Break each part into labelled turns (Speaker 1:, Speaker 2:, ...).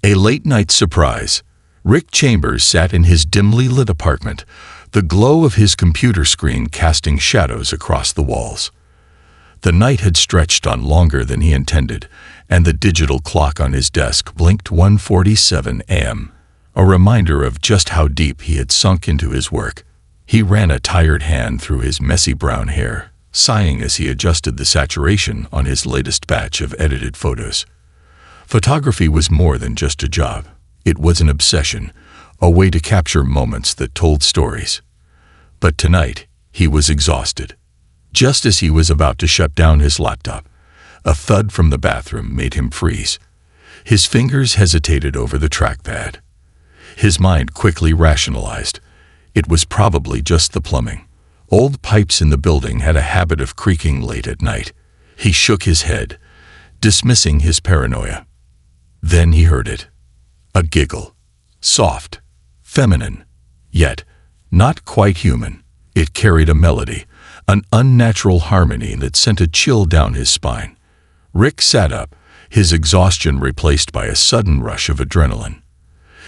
Speaker 1: A late-night surprise. Rick Chambers sat in his dimly lit apartment, the glow of his computer screen casting shadows across the walls. The night had stretched on longer than he intended, and the digital clock on his desk blinked 1:47 a.m., a reminder of just how deep he had sunk into his work. He ran a tired hand through his messy brown hair, sighing as he adjusted the saturation on his latest batch of edited photos. Photography was more than just a job. It was an obsession, a way to capture moments that told stories. But tonight, he was exhausted. Just as he was about to shut down his laptop, a thud from the bathroom made him freeze. His fingers hesitated over the trackpad. His mind quickly rationalized. It was probably just the plumbing. Old pipes in the building had a habit of creaking late at night. He shook his head, dismissing his paranoia. Then he heard it. A giggle. Soft, feminine, yet not quite human. It carried a melody, an unnatural harmony that sent a chill down his spine. Rick sat up, his exhaustion replaced by a sudden rush of adrenaline.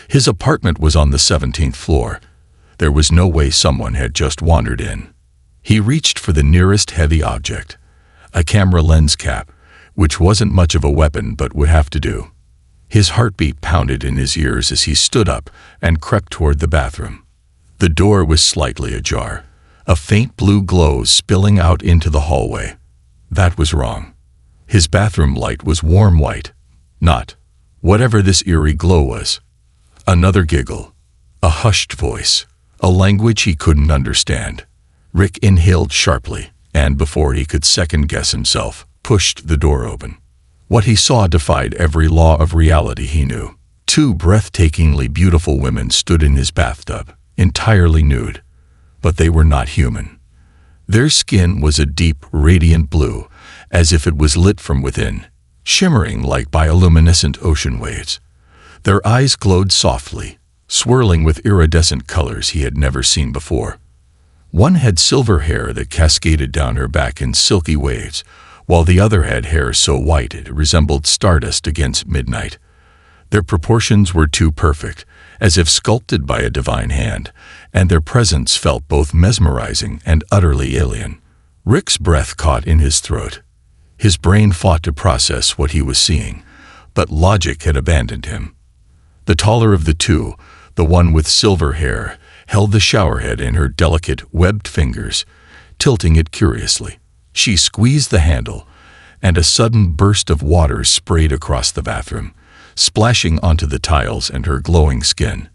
Speaker 1: His apartment was on the 17th floor. There was no way someone had just wandered in. He reached for the nearest heavy object, a camera lens cap, which wasn't much of a weapon but would have to do. His heartbeat pounded in his ears as he stood up and crept toward the bathroom. The door was slightly ajar, a faint blue glow spilling out into the hallway. That was wrong. His bathroom light was warm white, not whatever this eerie glow was. Another giggle, a hushed voice, a language he couldn't understand. Rick inhaled sharply, and before he could second-guess himself, pushed the door open. What he saw defied every law of reality he knew. Two breathtakingly beautiful women stood in his bathtub, entirely nude. But they were not human. Their skin was a deep, radiant blue, as if it was lit from within, shimmering like bioluminescent ocean waves. Their eyes glowed softly, swirling with iridescent colors he had never seen before. One had silver hair that cascaded down her back in silky waves, while the other had hair so white it resembled stardust against midnight. Their proportions were too perfect, as if sculpted by a divine hand, and their presence felt both mesmerizing and utterly alien. Rick's breath caught in his throat. His brain fought to process what he was seeing, but logic had abandoned him. The taller of the two, the one with silver hair, held the showerhead in her delicate, webbed fingers, tilting it curiously. She squeezed the handle, and a sudden burst of water sprayed across the bathroom, splashing onto the tiles and her glowing skin.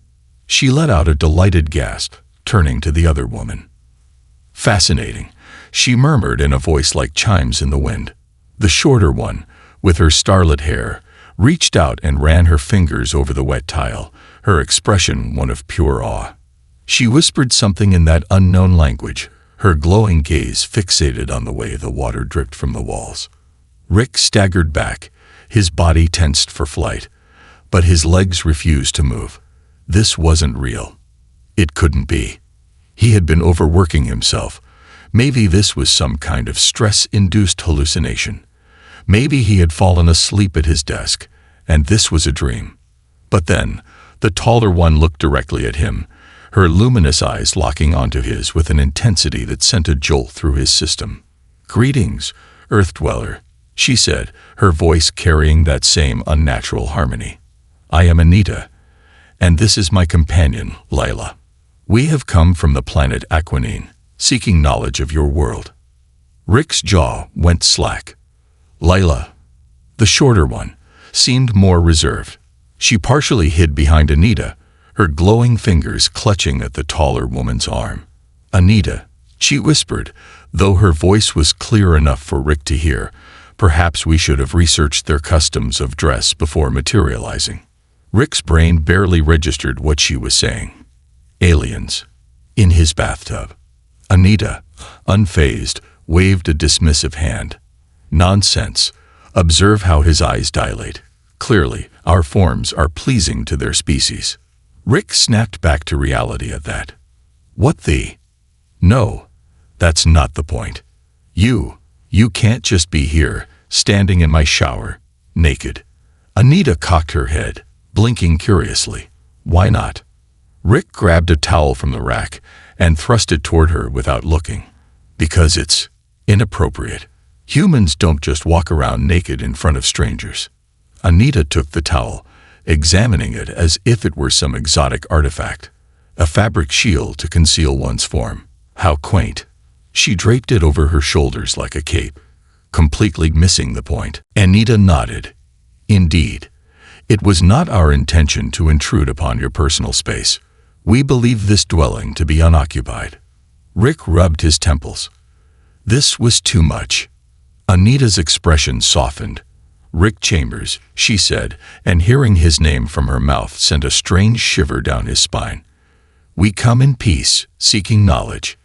Speaker 1: She let out a delighted gasp, turning to the other woman. "Fascinating," she murmured in a voice like chimes in the wind. The shorter one, with her starlit hair, reached out and ran her fingers over the wet tile, her expression one of pure awe. She whispered something in that unknown language, her glowing gaze fixated on the way the water dripped from the walls. Rick staggered back, his body tensed for flight, but his legs refused to move. This wasn't real. It couldn't be. He had been overworking himself. Maybe this was some kind of stress-induced hallucination. Maybe he had fallen asleep at his desk, and this was a dream. But then, the taller one looked directly at him, her luminous eyes locking onto his with an intensity that sent a jolt through his system. "Greetings, Earth Dweller," she said, her voice carrying that same unnatural harmony. "I am Anita, and this is my companion, Leila. We have come from the planet Aqua Nine, seeking knowledge of your world." Rick's jaw went slack. Leila, the shorter one, seemed more reserved. She partially hid behind Anita, her glowing fingers clutching at the taller woman's arm. "Anita," she whispered, though her voice was clear enough for Rick to hear. Perhaps we should have researched their customs of dress before materializing. Rick's brain barely registered what she was saying. Aliens. In his bathtub. Anita, unfazed, waved a dismissive hand. "Nonsense. Observe how his eyes dilate. Clearly, our forms are pleasing to their species." Rick snapped back to reality at that. "What the? No, that's not the point. You can't just be here, standing in my shower, naked." Anita cocked her head, blinking curiously. Why not? Rick grabbed a towel from the rack and thrust it toward her without looking. Because it's inappropriate. Humans don't just walk around naked in front of strangers. Anita took the towel, examining it as if it were some exotic artifact. A fabric shield to conceal one's form. How quaint. She draped it over her shoulders like a cape, completely missing the point. Anita nodded. Indeed. It was not our intention to intrude upon your personal space. We believe this dwelling to be unoccupied. Rick rubbed his temples. This was too much. Anita's expression softened. Rick Chambers, she said, and hearing his name from her mouth sent a strange shiver down his spine. We come in peace, seeking knowledge.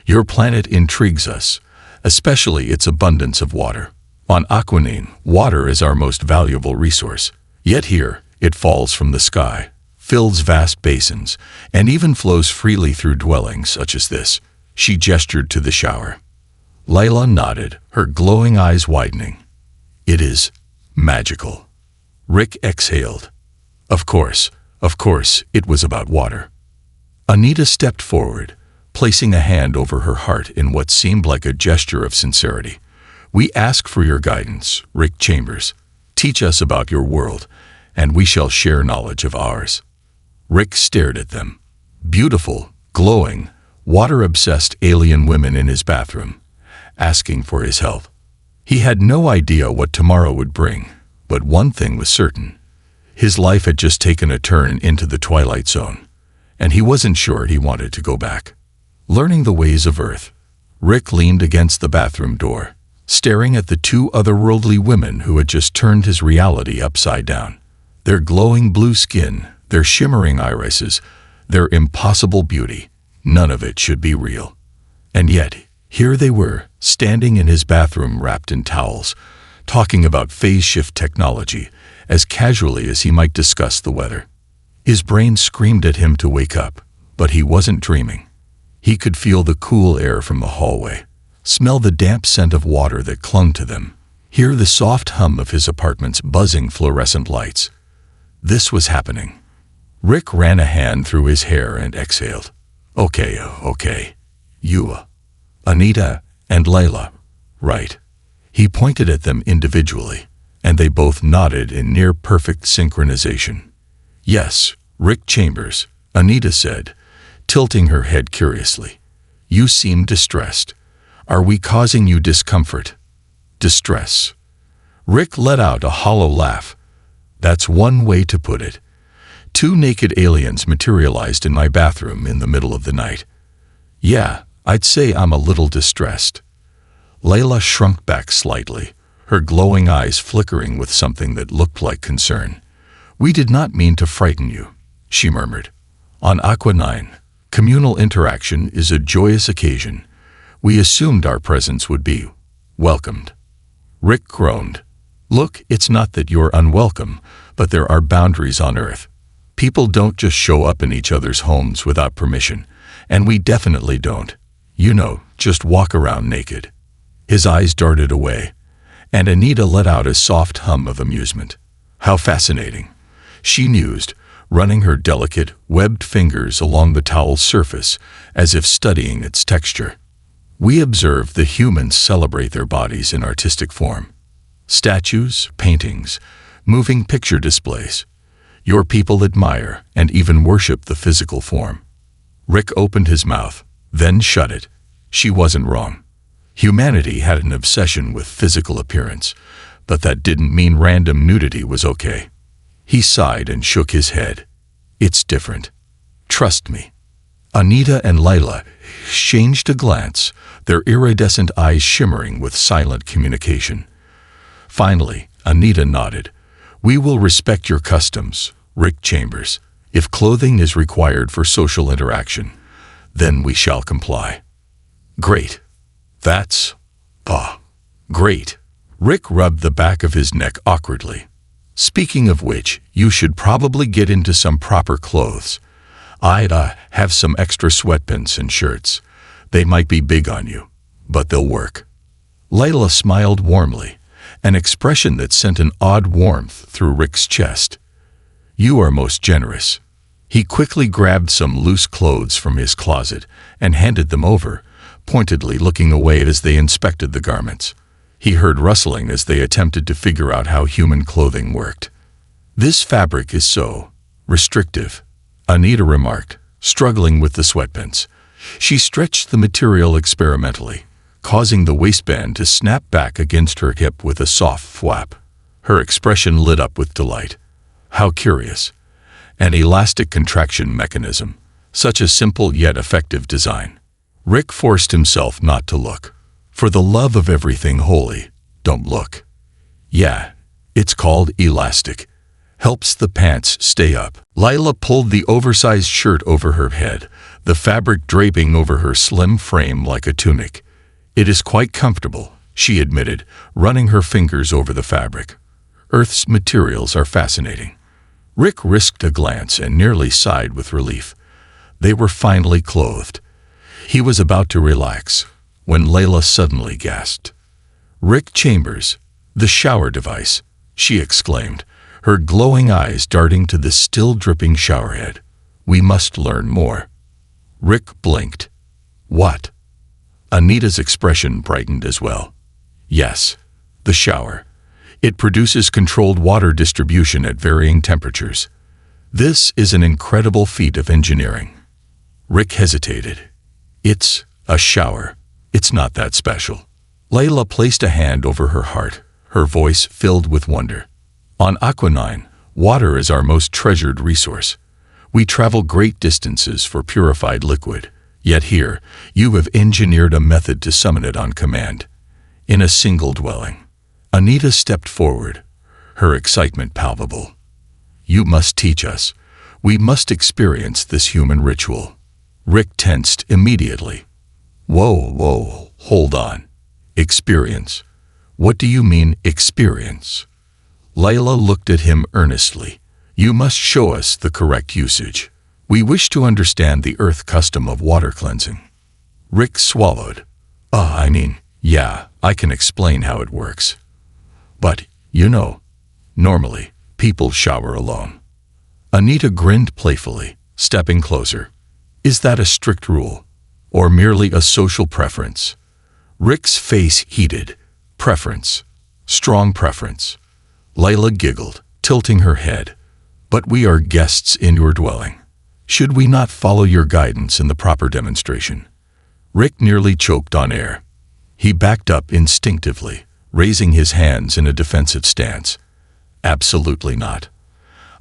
Speaker 1: Your planet intrigues us, especially its abundance of water. On Aqua Nine, water is our most valuable resource. Yet here, it falls from the sky, fills vast basins, and even flows freely through dwellings such as this. She gestured to the shower. Leila nodded, her glowing eyes widening. It is magical. Rick exhaled. Of course, it was about water. Anita stepped forward, placing a hand over her heart in what seemed like a gesture of sincerity. We ask for your guidance, Rick Chambers. Teach us about your world, and we shall share knowledge of ours. Rick stared at them. Beautiful, glowing, water-obsessed alien women in his bathroom, asking for his help. He had no idea what tomorrow would bring, but one thing was certain. His life had just taken a turn into the Twilight Zone, and he wasn't sure he wanted to go back. Learning the ways of Earth, Rick leaned against the bathroom door, staring at the two otherworldly women who had just turned his reality upside down. Their glowing blue skin, their shimmering irises, their impossible beauty, none of it should be real. And yet, here they were, standing in his bathroom wrapped in towels, talking about phase shift technology as casually as he might discuss the weather. His brain screamed at him to wake up, but he wasn't dreaming. He could feel the cool air from the hallway, smell the damp scent of water that clung to them, hear the soft hum of his apartment's buzzing fluorescent lights. This was happening. Rick ran a hand through his hair and exhaled. Okay. You, Anita and Leila, right. He pointed at them individually, and they both nodded in near-perfect synchronization. Yes, Rick Chambers, Anita said, tilting her head curiously. You seem distressed. Are we causing you discomfort? Distress. Rick let out a hollow laugh. That's one way to put it. Two naked aliens materialized in my bathroom in the middle of the night. Yeah, I'd say I'm a little distressed. Leila shrunk back slightly, her glowing eyes flickering with something that looked like concern. We did not mean to frighten you, she murmured. On Aqua Nine, communal interaction is a joyous occasion. We assumed our presence would be welcomed. Rick groaned. Look, it's not that you're unwelcome, but there are boundaries on Earth. People don't just show up in each other's homes without permission, and we definitely don't, just walk around naked. His eyes darted away, and Anita let out a soft hum of amusement. How fascinating, she mused, running her delicate, webbed fingers along the towel's surface as if studying its texture. We observe the humans celebrate their bodies in artistic form. Statues, paintings, moving picture displays. Your people admire and even worship the physical form. Rick opened his mouth, then shut it. She wasn't wrong. Humanity had an obsession with physical appearance, but that didn't mean random nudity was okay. He sighed and shook his head. It's different. Trust me. Anita and Leila exchanged a glance, their iridescent eyes shimmering with silent communication. Finally, Anita nodded. We will respect your customs, Rick Chambers. If clothing is required for social interaction, then we shall comply. Great. That's great. Rick rubbed the back of his neck awkwardly. Speaking of which, you should probably get into some proper clothes. I'd have some extra sweatpants and shirts. They might be big on you, but they'll work. Leila smiled warmly, an expression that sent an odd warmth through Rick's chest. You are most generous." He quickly grabbed some loose clothes from his closet and handed them over, pointedly looking away as they inspected the garments. He heard rustling as they attempted to figure out how human clothing worked. "This fabric is so restrictive," Anita remarked, struggling with the sweatpants. She stretched the material experimentally, causing the waistband to snap back against her hip with a soft flap. Her expression lit up with delight. How curious. An elastic contraction mechanism, such a simple yet effective design. Rick forced himself not to look. For the love of everything holy, don't look. Yeah, it's called elastic. Helps the pants stay up. Leila pulled the oversized shirt over her head, the fabric draping over her slim frame like a tunic. "It is quite comfortable," she admitted, running her fingers over the fabric. "Earth's materials are fascinating." Rick risked a glance and nearly sighed with relief. They were finally clothed. He was about to relax when Leila suddenly gasped. "Rick Chambers, the shower device," she exclaimed, her glowing eyes darting to the still dripping showerhead. "We must learn more." Rick blinked. "What?" Anita's expression brightened as well. "Yes, the shower. It produces controlled water distribution at varying temperatures. This is an incredible feat of engineering." Rick hesitated. "It's a shower. It's not that special." Leila placed a hand over her heart, her voice filled with wonder. "On Aqua Nine, water is our most treasured resource. We travel great distances for purified liquid. Yet here, you have engineered a method to summon it on command, in a single dwelling." Anita stepped forward, her excitement palpable. "You must teach us. We must experience this human ritual." Rick tensed immediately. Whoa, hold on. Experience? What do you mean, experience?" Leila looked at him earnestly. "You must show us the correct usage. We wish to understand the earth custom of water cleansing." Rick swallowed. Yeah, I can explain how it works. But, normally, people shower alone." Anita grinned playfully, stepping closer. "Is that a strict rule, or merely a social preference?" Rick's face heated. "Preference. Strong preference." Leila giggled, tilting her head. "But we are guests in your dwelling. Should we not follow your guidance in the proper demonstration?" Rick nearly choked on air. He backed up instinctively, raising his hands in a defensive stance. "Absolutely not.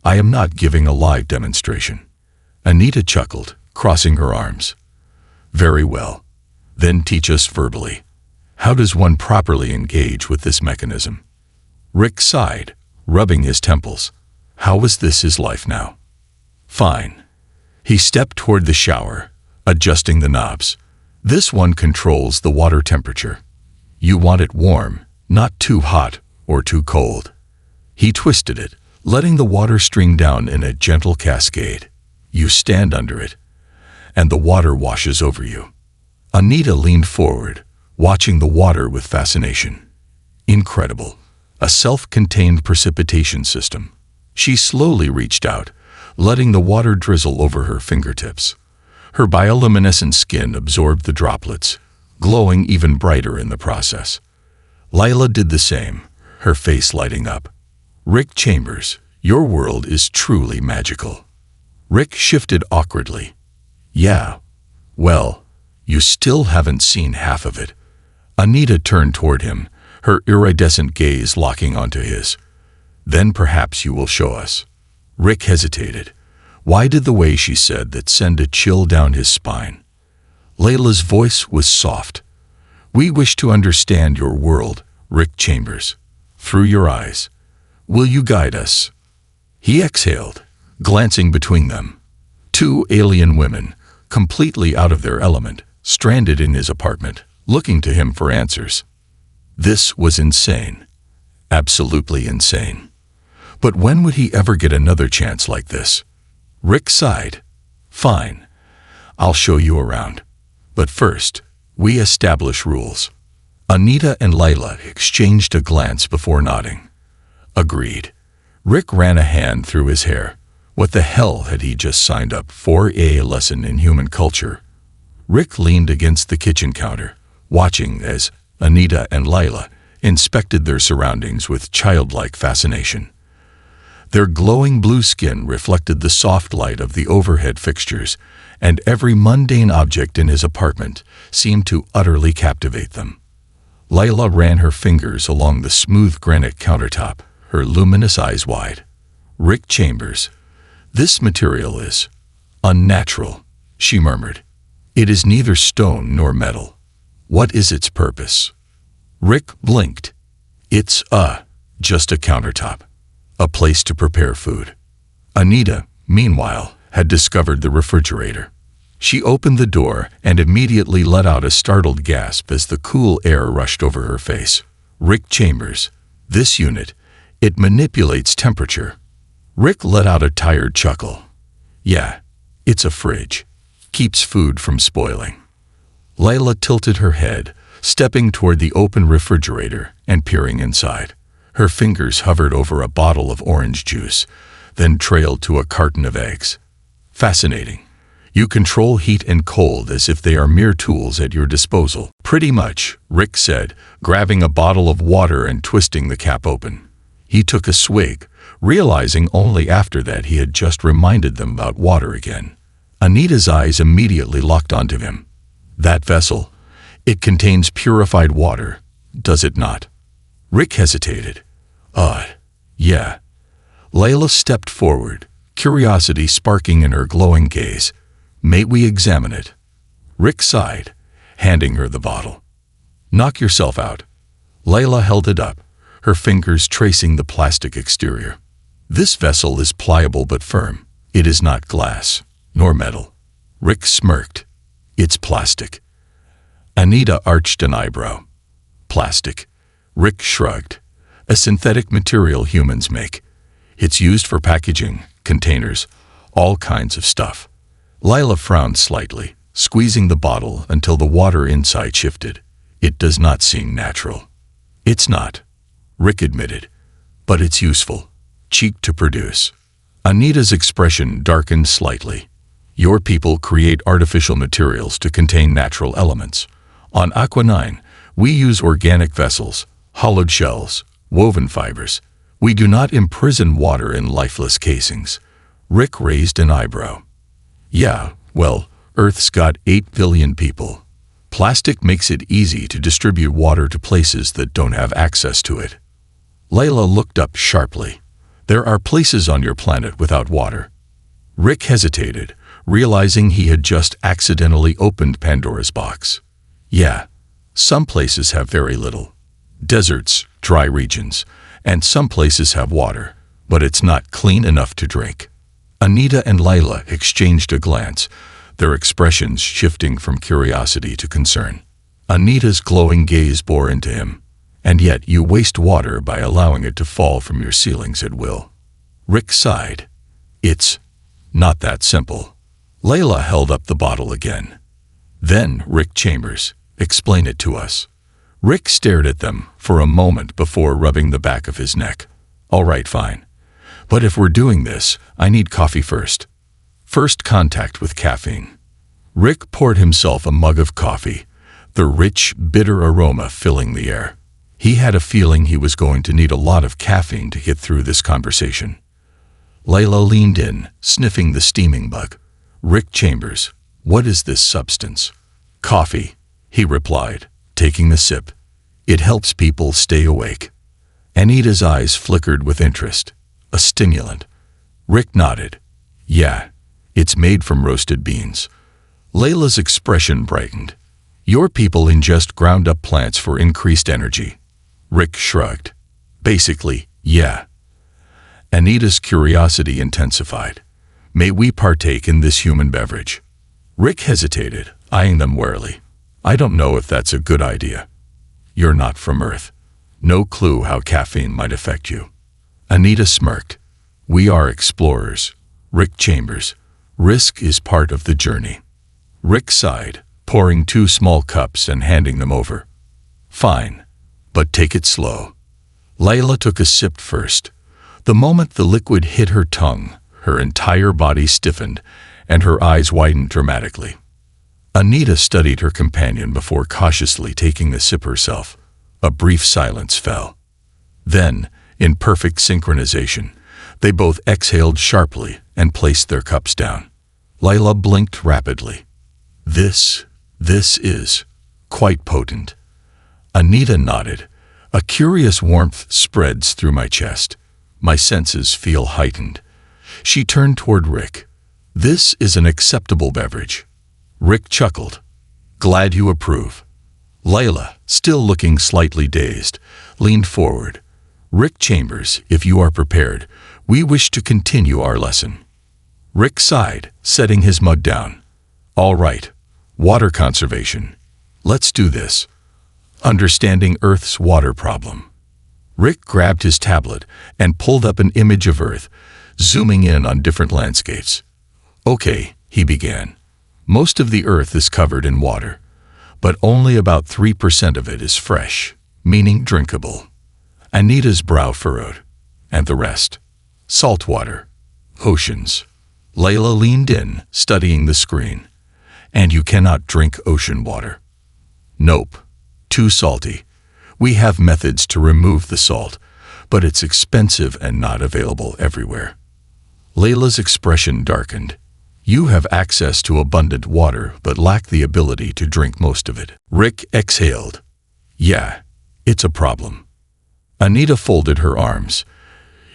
Speaker 1: I am not giving a live demonstration." Anita chuckled, crossing her arms. "Very well. Then teach us verbally. How does one properly engage with this mechanism?" Rick sighed, rubbing his temples. How was this his life now? "Fine." He stepped toward the shower, adjusting the knobs. "This one controls the water temperature. You want it warm, not too hot or too cold." He twisted it, letting the water stream down in a gentle cascade. You stand under it, and the water washes over you. Anita leaned forward, watching the water with fascination. Incredible. A self-contained precipitation system. She slowly reached out, letting the water drizzle over her fingertips. Her bioluminescent skin absorbed the droplets, glowing even brighter in the process. Leila did the same, her face lighting up. "Rick Chambers, your world is truly magical." Rick shifted awkwardly. "Yeah, well, you still haven't seen half of it." Anita turned toward him, her iridescent gaze locking onto his. "Then perhaps you will show us." Rick hesitated. Why did the way she said that send a chill down his spine? Leila's voice was soft. "We wish to understand your world, Rick Chambers, through your eyes. Will you guide us?" He exhaled, glancing between them. Two alien women, completely out of their element, stranded in his apartment, looking to him for answers. This was insane. Absolutely insane. But when would he ever get another chance like this? Rick sighed. "Fine. I'll show you around. But first, we establish rules." Anita and Leila exchanged a glance before nodding. Agreed. Rick ran a hand through his hair, What the hell had he just signed up for? A lesson in human culture? Rick leaned against the kitchen counter, watching as Anita and Leila inspected their surroundings with childlike fascination. Their glowing blue skin reflected the soft light of the overhead fixtures, and every mundane object in his apartment seemed to utterly captivate them. Leila ran her fingers along the smooth granite countertop, her luminous eyes wide. "Rick Chambers, this material is unnatural," she murmured. "It is neither stone nor metal. What is its purpose?" Rick blinked. "It's just a countertop. A place to prepare food." Anita, meanwhile, had discovered the refrigerator. She opened the door and immediately let out a startled gasp as the cool air rushed over her face. "Rick Chambers, this unit, it manipulates temperature." Rick let out a tired chuckle. "Yeah, it's a fridge. Keeps food from spoiling." Leila tilted her head, stepping toward the open refrigerator and peering inside. Her fingers hovered over a bottle of orange juice, then trailed to a carton of eggs. "Fascinating. You control heat and cold as if they are mere tools at your disposal." "Pretty much," Rick said, grabbing a bottle of water and twisting the cap open. He took a swig, realizing only after that he had just reminded them about water again. Anita's eyes immediately locked onto him. "That vessel, it contains purified water, does it not?" Rick hesitated. Yeah." Leila stepped forward, curiosity sparking in her glowing gaze. "May we examine it?" Rick sighed, handing her the bottle. "Knock yourself out." Leila held it up, her fingers tracing the plastic exterior. "This vessel is pliable but firm. It is not glass, nor metal." Rick smirked. "It's plastic." Anita arched an eyebrow. "Plastic?" Rick shrugged. "A synthetic material humans make. It's used for packaging, containers, all kinds of stuff." Leila frowned slightly, squeezing the bottle until the water inside shifted. "It does not seem natural." "It's not," Rick admitted, "but it's useful. Cheap to produce." Anita's expression darkened slightly. "Your people create artificial materials to contain natural elements. On Aqua Nine, we use organic vessels, hollowed shells, woven fibers. We do not imprison water in lifeless casings." Rick raised an eyebrow. "Yeah, well, Earth's got 8 billion people. Plastic makes it easy to distribute water to places that don't have access to it." Leila looked up sharply. "There are places on your planet without water." Rick hesitated, realizing he had just accidentally opened Pandora's box. "Yeah, some places have very little. Deserts, dry regions, and some places have water, but it's not clean enough to drink." Anita and Leila exchanged a glance, their expressions shifting from curiosity to concern. Anita's glowing gaze bore into him. "And yet you waste water by allowing it to fall from your ceilings at will." Rick sighed. "It's not that simple." Leila held up the bottle again. "Then, Rick Chambers, explain it to us." Rick stared at them for a moment before rubbing the back of his neck. "All right, fine. But if we're doing this, I need coffee first." First contact with caffeine. Rick poured himself a mug of coffee, the rich, bitter aroma filling the air. He had a feeling he was going to need a lot of caffeine to get through this conversation. Leila leaned in, sniffing the steaming mug. "Rick Chambers, what is this substance?" "Coffee," he replied, taking a sip. "It helps people stay awake." Anita's eyes flickered with interest. "A stimulant?" Rick nodded. "Yeah, it's made from roasted beans." Leila's expression brightened. "Your people ingest ground-up plants for increased energy." Rick shrugged. "Basically, yeah." Anita's curiosity intensified. "May we partake in this human beverage?" Rick hesitated, eyeing them warily. "I don't know if that's a good idea. You're not from Earth. No clue how caffeine might affect you." Anita smirked. "We are explorers, Rick Chambers. Risk is part of the journey." Rick sighed, pouring 2 small cups and handing them over. "Fine, but take it slow." Leila took a sip first. The moment the liquid hit her tongue, Her entire body stiffened, and her eyes widened dramatically. Anita studied her companion before cautiously taking a sip herself. A brief silence fell. Then, in perfect synchronization, they both exhaled sharply and placed their cups down. Leila blinked rapidly. This is quite potent. Anita nodded. A curious warmth spreads through my chest. My senses feel heightened. She turned toward Rick. This is an acceptable beverage. Rick chuckled. Glad you approve. Leila, still looking slightly dazed, leaned forward. Rick Chambers, if you are prepared, we wish to continue our lesson. Rick sighed, setting his mug down. All right. Water conservation. Let's do this. Understanding Earth's water problem. Rick grabbed his tablet and pulled up an image of Earth, zooming in on different landscapes. Okay, he began. Most of the Earth is covered in water, but only about 3% of it is fresh, meaning drinkable. Anita's brow furrowed. And the rest? Salt water. Oceans. Leila leaned in, studying the screen. And you cannot drink ocean water. Nope. Too salty. We have methods to remove the salt, but it's expensive and not available everywhere. Leila's expression darkened. You have access to abundant water, but lack the ability to drink most of it. Rick exhaled. Yeah, it's a problem. Anita folded her arms.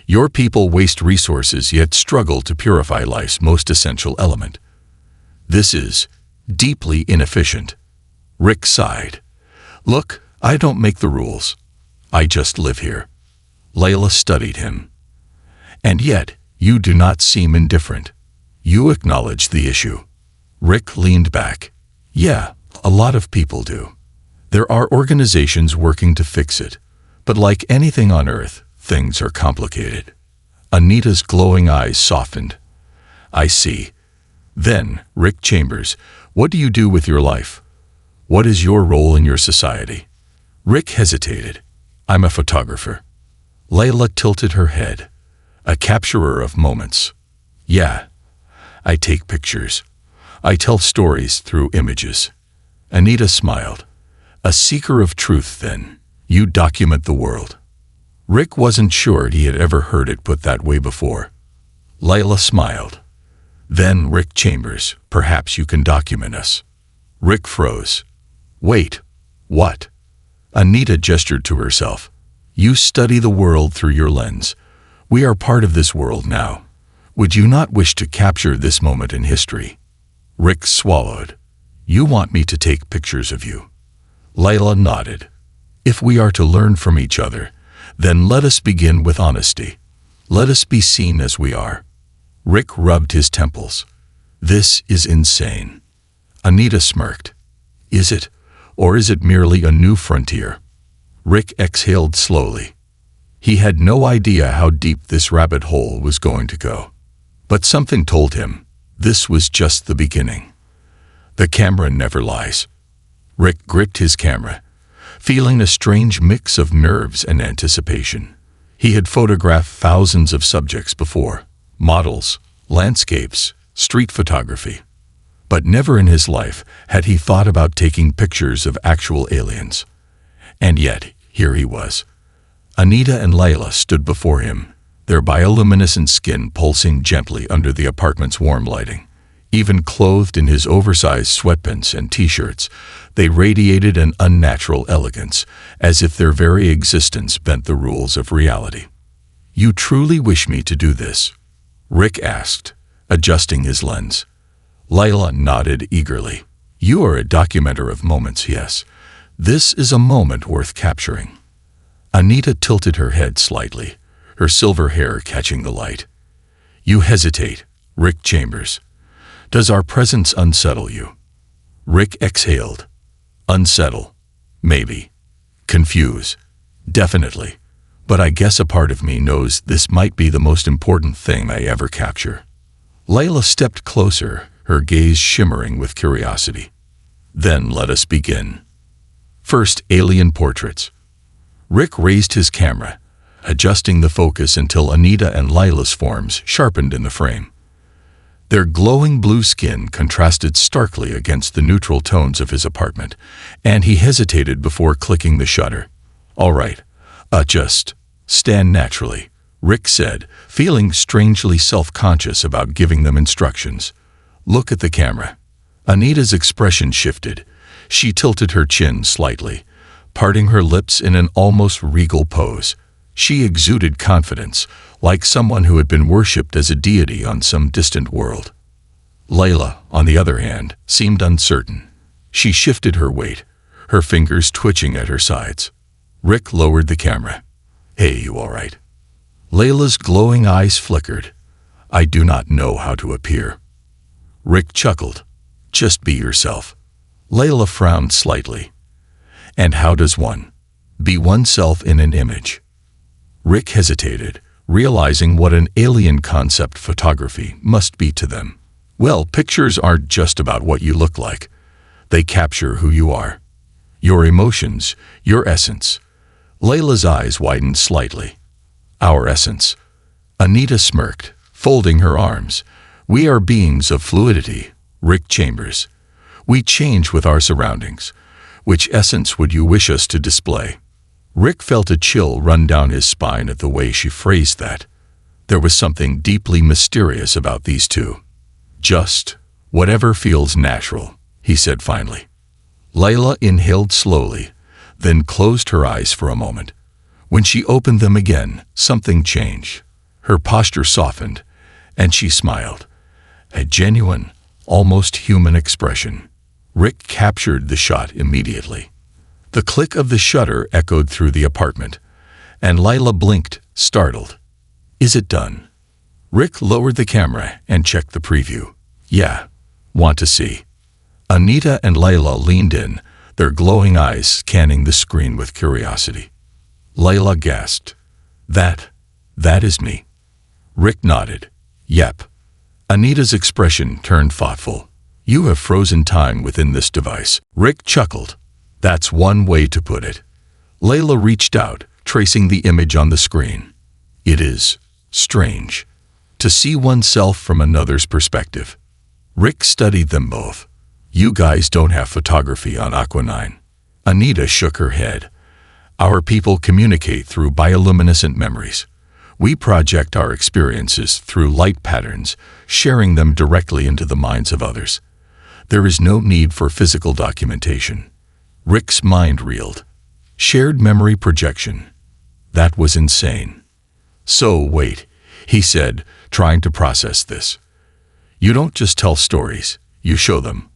Speaker 1: Your people waste resources yet struggle to purify life's most essential element. This is deeply inefficient. Rick sighed. Look, I don't make the rules. I just live here. Leila studied him. And yet, you do not seem indifferent. You acknowledge the issue. Rick leaned back. Yeah, a lot of people do. There are organizations working to fix it. But like anything on Earth, things are complicated. Anita's glowing eyes softened. I see. Then, Rick Chambers, what do you do with your life? What is your role in your society? Rick hesitated. I'm a photographer. Leila tilted her head. A capturer of moments. Yeah. I take pictures. I tell stories through images. Anita smiled. A seeker of truth, then. You document the world. Rick wasn't sure he had ever heard it put that way before. Leila smiled. Then, Rick Chambers, perhaps you can document us. Rick froze. Wait. What? Anita gestured to herself. You study the world through your lens. We are part of this world now. Would you not wish to capture this moment in history? Rick swallowed. You want me to take pictures of you? Leila nodded. If we are to learn from each other, then let us begin with honesty. Let us be seen as we are. Rick rubbed his temples. This is insane. Anita smirked. Is it? Or is it merely a new frontier? Rick exhaled slowly. He had no idea how deep this rabbit hole was going to go. But something told him this was just the beginning. The camera never lies. Rick gripped his camera, feeling a strange mix of nerves and anticipation. He had photographed thousands of subjects before, models, landscapes, street photography. But never in his life had he thought about taking pictures of actual aliens. And yet, here he was. Anita and Leila stood before him, their bioluminescent skin pulsing gently under the apartment's warm lighting. Even clothed in his oversized sweatpants and t-shirts, they radiated an unnatural elegance, as if their very existence bent the rules of reality. You truly wish me to do this? Rick asked, adjusting his lens. Leila nodded eagerly. You are a documenter of moments, yes. This is a moment worth capturing. Anita tilted her head slightly, her silver hair catching the light. You hesitate, Rick Chambers. Does our presence unsettle you? Rick exhaled. Unsettle. Maybe. Confuse. Definitely. But I guess a part of me knows this might be the most important thing I ever capture. Leila stepped closer, her gaze shimmering with curiosity. Then let us begin. First, alien portraits. Rick raised his camera, adjusting the focus until Anita and Leila's forms sharpened in the frame. Their glowing blue skin contrasted starkly against the neutral tones of his apartment, and he hesitated before clicking the shutter. "All right, just stand naturally," Rick said, feeling strangely self-conscious about giving them instructions. "Look at the camera." Anita's expression shifted. She tilted her chin slightly, parting her lips in an almost regal pose. She exuded confidence, like someone who had been worshipped as a deity on some distant world. Leila, on the other hand, seemed uncertain. She shifted her weight, her fingers twitching at her sides. Rick lowered the camera. "Hey, you all right?" Leila's glowing eyes flickered. "I do not know how to appear." Rick chuckled. "Just be yourself." Leila frowned slightly. "And how does one be oneself in an image?" Rick hesitated, realizing what an alien concept photography must be to them. "Well, pictures aren't just about what you look like. They capture who you are. Your emotions, your essence." Leila's eyes widened slightly. "Our essence." Anita smirked, folding her arms. "We are beings of fluidity, Rick Chambers. We change with our surroundings. Which essence would you wish us to display?" Rick felt a chill run down his spine at the way she phrased that. There was something deeply mysterious about these two. "Just whatever feels natural," he said finally. Leila inhaled slowly, then closed her eyes for a moment. When she opened them again, something changed. Her posture softened, and she smiled. A genuine, almost human expression. Rick captured the shot immediately. The click of the shutter echoed through the apartment, and Leila blinked, startled. "Is it done?" Rick lowered the camera and checked the preview. "Yeah. Want to see?" Anita and Leila leaned in, their glowing eyes scanning the screen with curiosity. Leila gasped. That is me." Rick nodded. "Yep." Anita's expression turned thoughtful. "You have frozen time within this device." Rick chuckled. "That's one way to put it." Leila reached out, tracing the image on the screen. "It is strange to see oneself from another's perspective." Rick studied them both. "You guys don't have photography on Aqua Nine." Anita shook her head. "Our people communicate through bioluminescent memories. We project our experiences through light patterns, sharing them directly into the minds of others. There is no need for physical documentation." Rick's mind reeled. Shared memory projection. That was insane. "So wait," he said, trying to process this. "You don't just tell stories, you show them.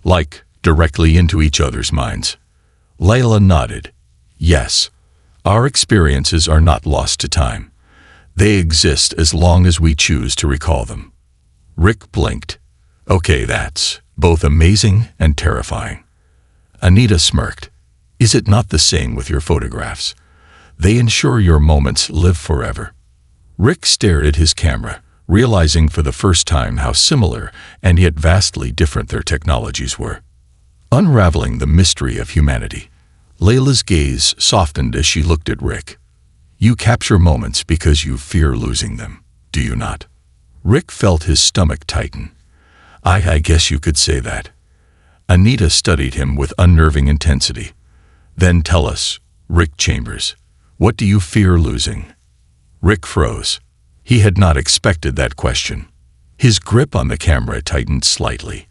Speaker 1: Like, directly into each other's minds." Leila nodded. "Yes. Our experiences are not lost to time. They exist as long as we choose to recall them." Rick blinked. "Okay, that's both amazing and terrifying." Anita smirked. "Is it not the same with your photographs? They ensure your moments live forever." Rick stared at his camera, realizing for the first time how similar and yet vastly different their technologies were. Unraveling the mystery of humanity, Leila's gaze softened as she looked at Rick. "You capture moments because you fear losing them, do you not?" Rick felt his stomach tighten. I guess you could say that." Anita studied him with unnerving intensity. "Then tell us, Rick Chambers, what do you fear losing?" Rick froze. He had not expected that question. His grip on the camera tightened slightly,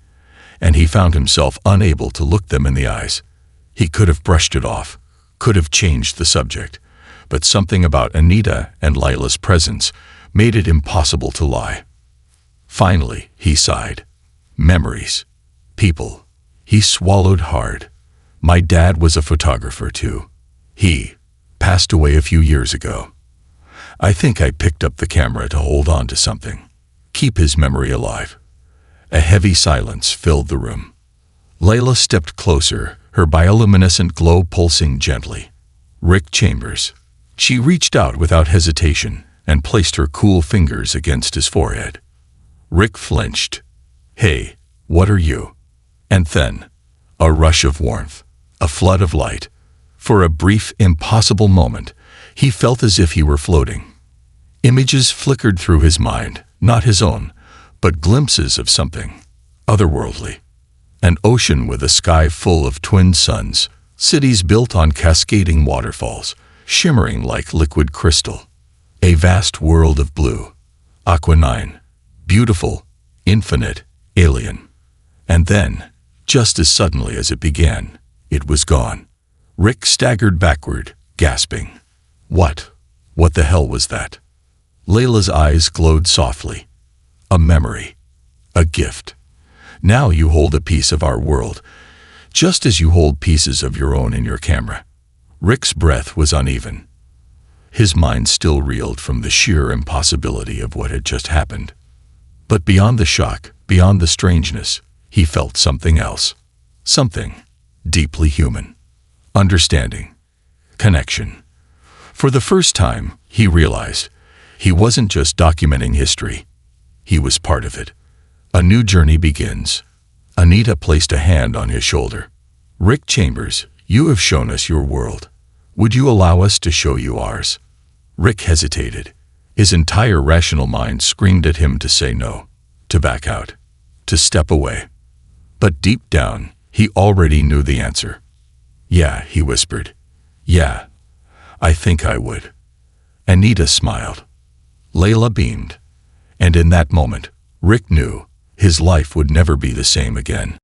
Speaker 1: and he found himself unable to look them in the eyes. He could have brushed it off, could have changed the subject, but something about Anita and Leila's presence made it impossible to lie. Finally, he sighed. "Memories. People." He swallowed hard. "My dad was a photographer too. He passed away a few years ago. I think I picked up the camera to hold on to something, keep his memory alive." A heavy silence filled the room. Leila stepped closer, her bioluminescent glow pulsing gently. "Rick Chambers." She reached out without hesitation and placed her cool fingers against his forehead. Rick flinched. "Hey, what are you?" And then, a rush of warmth, a flood of light. For a brief, impossible moment, He felt as if he were floating. Images flickered through his mind, not his own, but glimpses of something otherworldly. An ocean with a sky full of twin suns, cities built on cascading waterfalls, shimmering like liquid crystal. A vast world of blue. Aqua Nine. Beautiful, infinite, alien. And then, just as suddenly as it began, it was gone. Rick staggered backward, gasping. What the hell was that? Leila's eyes glowed softly. A memory. A gift. Now you hold a piece of our world, just as you hold pieces of your own in your camera. Rick's breath was uneven. His mind still reeled from the sheer impossibility of what had just happened. But beyond the shock, beyond the strangeness, he felt something else. Something deeply human. Understanding. Connection. For the first time, he realized he wasn't just documenting history. He was part of it. A new journey begins. Anita placed a hand on his shoulder. Rick Chambers, you have shown us your world. Would you allow us to show you ours? Rick hesitated. His entire rational mind screamed at him to say no, to back out, to step away. But deep down, he already knew the answer. Yeah, he whispered. Yeah, I think I would. Anita smiled. Leila beamed. And in that moment, Rick knew his life would never be the same again.